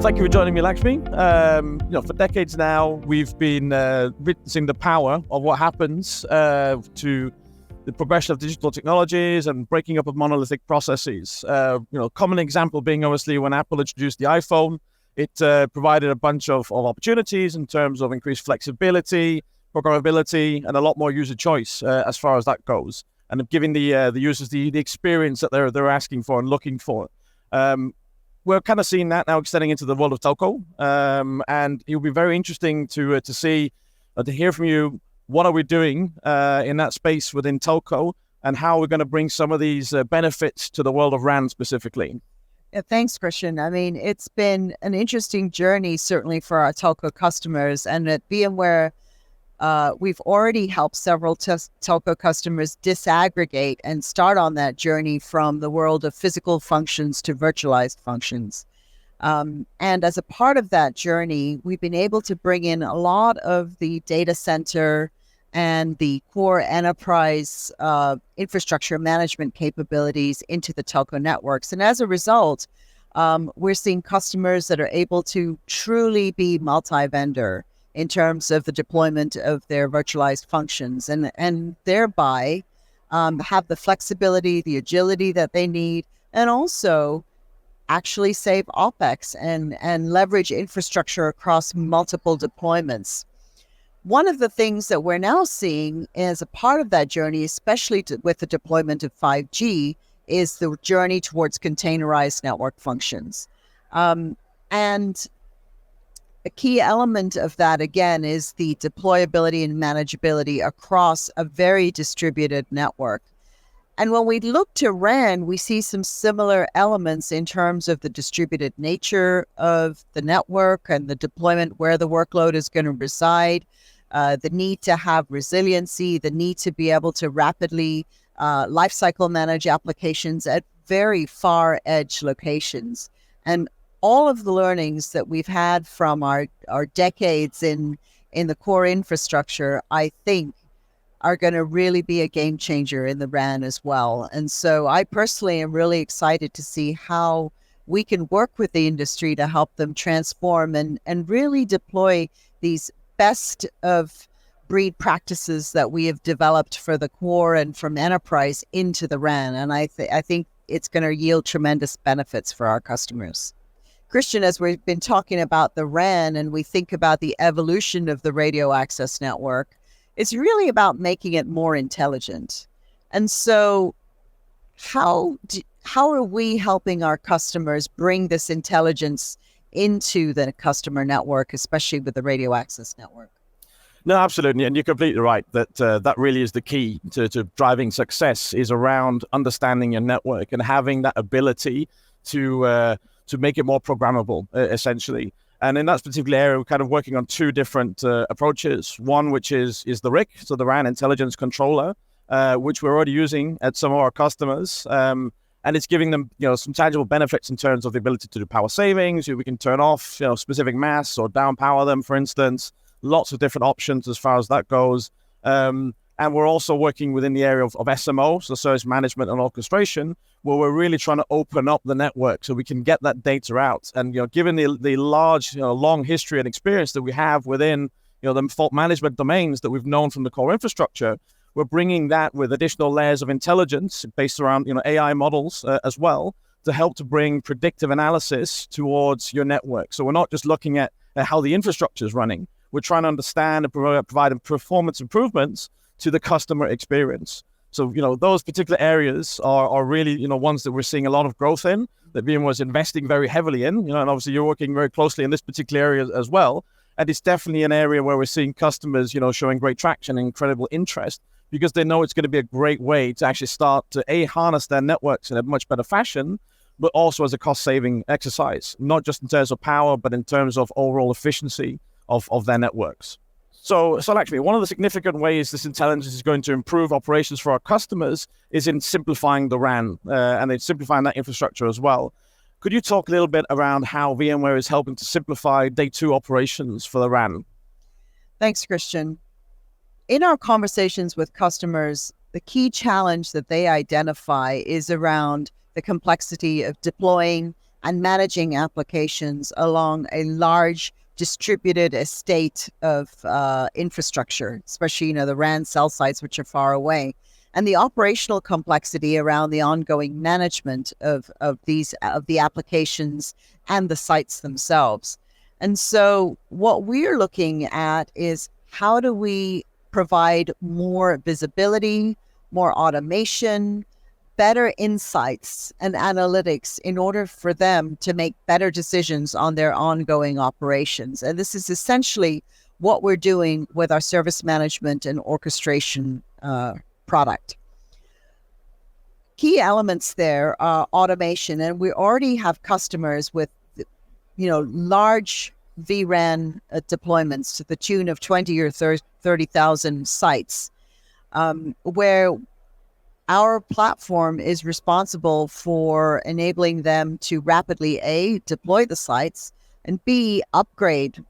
Thank you for joining me, Lakshmi. For decades now, we've been witnessing the power of what happens to the progression of digital technologies and breaking up of monolithic processes. Common example being obviously when Apple introduced the iPhone, it provided a bunch of opportunities in terms of increased flexibility, programmability, and a lot more user choice as far as that goes, and giving the users the experience that they're asking for and looking for. We're kind of seeing that now extending into the world of telco, and it will be very interesting to see, to hear from you. What are we doing in that space within telco, and how we're going to bring some of these benefits to the world of RAN specifically? Yeah, thanks, Christian. I mean, it's been an interesting journey, certainly for our telco customers. And at VMware, we've already helped several telco customers disaggregate and start on that journey from the world of physical functions to virtualized functions. And as a part of that journey, we've been able to bring in a lot of the data center and the core enterprise infrastructure management capabilities into the telco networks. And as a result, we're seeing customers that are able to truly be multi-vendor in terms of the deployment of their virtualized functions, and thereby have the flexibility, the agility that they need, and also actually save OpEx and leverage infrastructure across multiple deployments. One of the things that we're now seeing as a part of that journey, especially with the deployment of 5G, is the journey towards containerized network functions. And a key element of that, again, is the deployability and manageability across a very distributed network. And when we look to RAN, we see some similar elements in terms of the distributed nature of the network and the deployment, where the workload is going to reside, the need to have resiliency, the need to be able to rapidly lifecycle manage applications at very far edge locations. And all of the learnings that we've had from our decades in the core infrastructure, I think, are going to really be a game changer in the RAN as well. And so I personally am really excited to see how we can work with the industry to help them transform and really deploy these best of breed practices that we have developed for the core and from enterprise into the RAN. And I think it's going to yield tremendous benefits for our customers. Christian, as we've been talking about the RAN and we think about the evolution of the radio access network, it's really about making it more intelligent. And so how are we helping our customers bring this intelligence into the customer network, especially with the radio access network? No, absolutely. And you're completely right that that really is the key to driving success, is around understanding your network and having that ability to make it more programmable, essentially. And in that particular area, we're kind of working on two different approaches. One, which is the RIC, so the RAN Intelligence Controller, which we're already using at some of our customers. And it's giving them, some tangible benefits in terms of the ability to do power savings. We can turn off, specific masks or down power them, for instance. Lots of different options as far as that goes. And we're also working within the area of SMO, so service management and orchestration, where we're really trying to open up the network so we can get that data out. And, given the large, long history and experience that we have within, the fault management domains that we've known from the core infrastructure, we're bringing that with additional layers of intelligence based around, AI models as well, to help to bring predictive analysis towards your network. So we're not just looking at how the infrastructure is running. We're trying to understand and provide performance improvements to the customer experience. So, those particular areas are really, ones that we're seeing a lot of growth in, that VMware was investing very heavily in, and obviously you're working very closely in this particular area as well. And it's definitely an area where we're seeing customers, showing great traction and incredible interest, because they know it's going to be a great way to actually start to harness their networks in a much better fashion, but also as a cost-saving exercise, not just in terms of power, but in terms of overall efficiency of their networks. So actually, one of the significant ways this intelligence is going to improve operations for our customers is in simplifying the RAN and in simplifying that infrastructure as well. Could you talk a little bit around how VMware is helping to simplify day two operations for the RAN? Thanks, Christian. In our conversations with customers, the key challenge that they identify is around the complexity of deploying and managing applications along a large distributed estate of infrastructure, especially, the RAN cell sites, which are far away, and the operational complexity around the ongoing management of the applications and the sites themselves. And so what we're looking at is, how do we provide more visibility, more automation, better insights and analytics in order for them to make better decisions on their ongoing operations. And this is essentially what we're doing with our service management and orchestration product. Key elements there are automation, and we already have customers with large vRAN deployments to the tune of 20 or 30,000 sites, where our platform is responsible for enabling them to rapidly, A, deploy the sites, and B, upgrade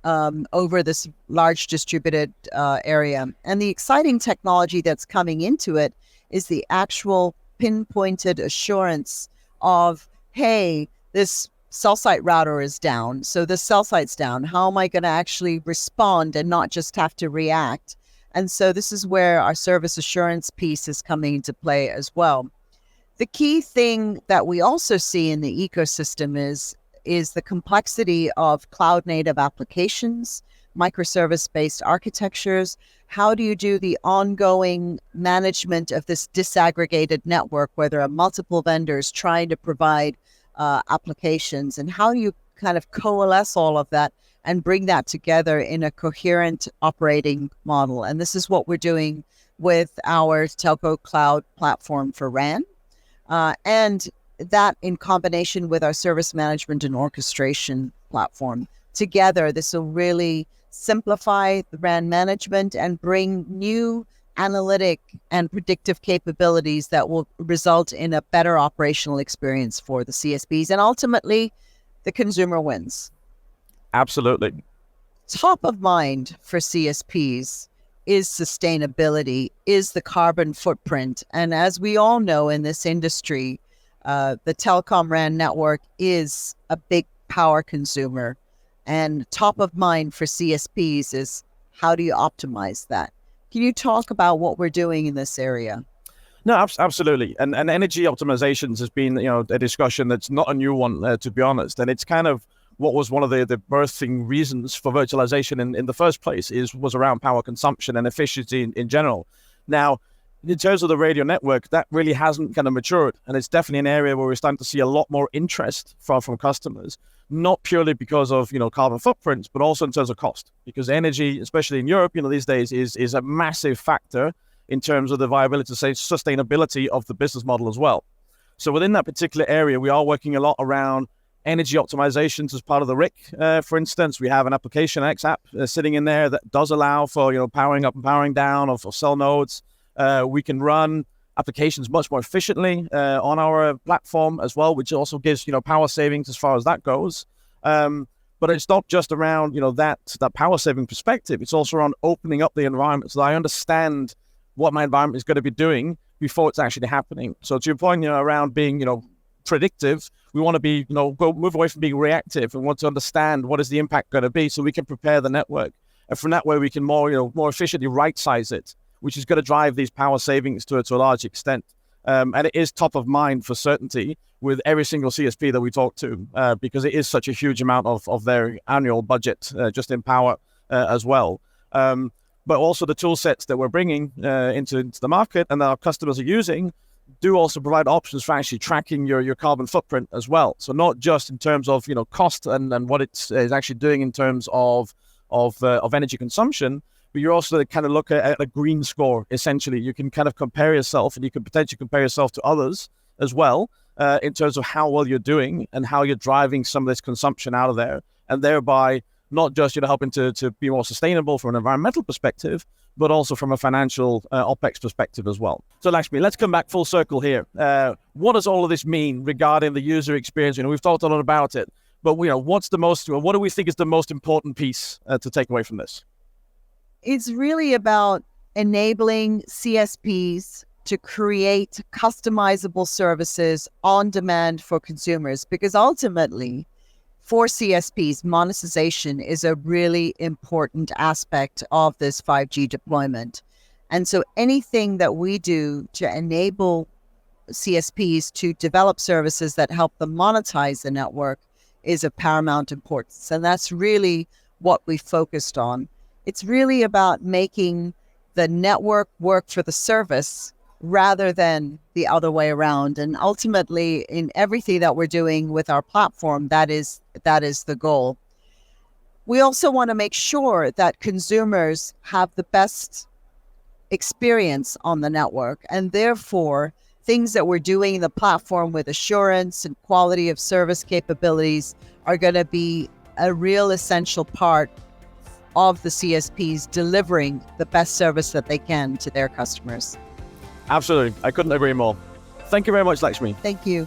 over this large distributed area. And the exciting technology that's coming into it is the actual pinpointed assurance of, hey, this cell site router is down, so the cell site's down. How am I going to actually respond and not just have to react? And so this is where our service assurance piece is coming into play as well. The key thing that we also see in the ecosystem is the complexity of cloud native applications, microservice-based architectures. How do you do the ongoing management of this disaggregated network where there are multiple vendors trying to provide applications, and how do you kind of coalesce all of that and bring that together in a coherent operating model? And this is what we're doing with our Telco cloud platform for RAN, and that in combination with our service management and orchestration platform. Together, this will really simplify the RAN management and bring new analytic and predictive capabilities that will result in a better operational experience for the CSPs, and ultimately the consumer wins. Absolutely. Top of mind for CSPs is sustainability, is the carbon footprint. And as we all know in this industry, the telecom RAN network is a big power consumer. And top of mind for CSPs is, how do you optimize that? Can you talk about what we're doing in this area? No, absolutely. And energy optimizations has been, a discussion that's not a new one, to be honest. And it's kind of what was one of the birthing reasons for virtualization in the first place was around power consumption and efficiency in general. Now, in terms of the radio network, that really hasn't kind of matured. And it's definitely an area where we're starting to see a lot more interest from customers, not purely because of, carbon footprints, but also in terms of cost. Because energy, especially in Europe, these days is a massive factor in terms of the viability, sustainability of the business model as well. So within that particular area, we are working a lot around energy optimizations as part of the RIC. For instance, we have an application X app sitting in there that does allow for, powering up and powering down of cell nodes. We can run applications much more efficiently on our platform as well, which also gives, power savings as far as that goes. But it's not just around, that power saving perspective. It's also around opening up the environment so that I understand what my environment is going to be doing before it's actually happening. So to your point, around being, predictive, we want to be, move away from being reactive and want to understand what is the impact going to be so we can prepare the network. And from that way, we can more efficiently right-size it, which is going to drive these power savings to a large extent. And it is top of mind for certainty with every single CSP that we talk to, because it is such a huge amount of their annual budget just in power as well. But also the tool sets that we're bringing into the market and that our customers are using do also provide options for actually tracking your carbon footprint as well. So not just in terms of cost and what it is actually doing in terms of energy consumption, but you're also kind of look at a green score. Essentially, you can kind of compare yourself, and you can potentially compare yourself to others as well in terms of how well you're doing and how you're driving some of this consumption out of there, and thereby not just helping to be more sustainable from an environmental perspective, but also from a financial OPEX perspective as well. So Lakshmi, let's come back full circle here. What does all of this mean regarding the user experience? We've talked a lot about it, but what do we think is the most important piece to take away from this? It's really about enabling CSPs to create customizable services on demand for consumers, because ultimately for CSPs, monetization is a really important aspect of this 5G deployment. And so anything that we do to enable CSPs to develop services that help them monetize the network is of paramount importance. And that's really what we focused on. It's really about making the network work for the service rather than the other way around. And ultimately, in everything that we're doing with our platform, that is the goal. We also want to make sure that consumers have the best experience on the network, and therefore things that we're doing in the platform with assurance and quality of service capabilities are going to be a real essential part of the CSPs delivering the best service that they can to their customers. Absolutely. I couldn't agree more. Thank you very much, Lakshmi. Thank you.